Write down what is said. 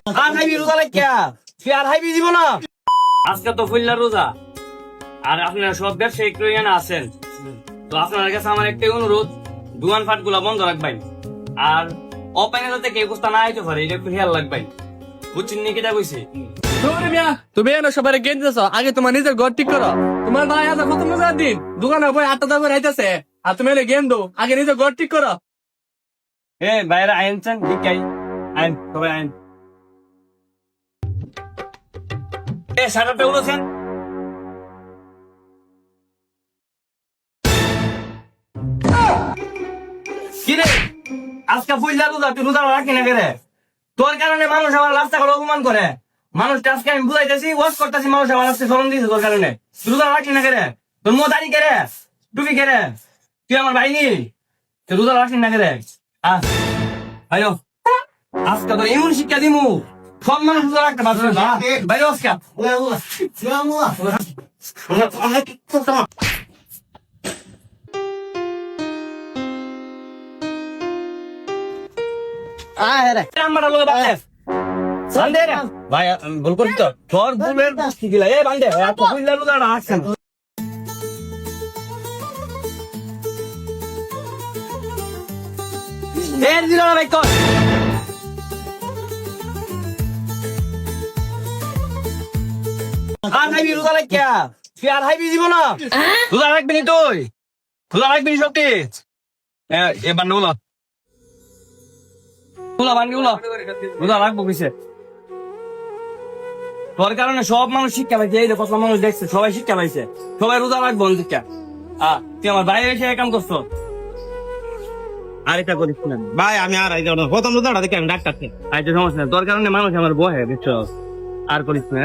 আর হাইবি রোজা লাগিয়া তুই আর হাইবি দিব না। আজকে তো ফুল্লা রোজা, আর আপনারা সব ব্যবসায়ী ক্রয়ানা আছেন, তো আপনার কাছে আমার একটাই অনুরোধ, দোকান ফাট গুলা বন্ধ রাখবেন, আর অপাইনে যাতে কেউ কুস্তা না আইতে পারে এটা একটু খেয়াল রাখবেন, বুঝছেন নি কেটা কইছি? তুমি এনে সবাই গেম দিতেছ, আগে তোমার নিজের ঘর ঠিক করো। তোমার ভাই আজ কত মজার দিন, দোকানে বই 8টা দাম রাইতেছে, আর তুমি এনে গেম দো, আগে নিজের ঘর ঠিক করো। এ বাইরে আইনছেন ঠিকাই আইন, সবাই আইন। এ সারাটা উড়েছেন কিরে আজকে ফুল্লা রোজা তুই রোজা রাখি না কেরে? তোর কারণে মানুষ আমার রাস্তা করে অপমান করে। মানুষটা আজকে আমি বুঝাইতেছি ওয়াশ করতেছি, মানুষ আমার রাস্তায় চলন দিয়েছে তোর কারণে। তুই রোজা রাখি না কেরে? তোর মো দাড়ি কেরে, টুপি কেরে? তুই আমার ভাই নি, তুই রোজা রাখি না কেরে? আয়ো আজকে তো এমন শিক্ষা দিমু সব মানুষ রোজা রাখতে পারবে না। বাইরে আজকে আমরা লোক বাড়ে বান্দে রে ভাই, ভুল করছি তো, তোর ভুলের কি গিলা এ বান্দে এত ফুল্লা রোজা রাখছেন। এর দিল না ভাই কর। আর হাইবি রোজা লাগিয়া তুই আর হাইবি দিব না। রোজা রাখবি নি তুই, রোজা রাখবি নি সত্যি? এ বান্ডে বলো বান্ডে বলো রোজা রাখবো কিসে? তোর কারণে সব মানুষ শিক্ষা পাইছে, এই যে কত মানুষ দেখছে সবাই শিক্ষা পাইছে, সবাই রোজা রাখবো শিক্ষা। তুই আমার বাইরে এসে কাম করছো, আর এটা করিস না ভাই। আমি আর আইতে পারবো না। প্রথম রোজাটা দেখে আমি ডাক্তার আচ্ছা সমস্যা নেই, তোর কারণে মানুষ আমার বহে বুঝছো, আর করিস না।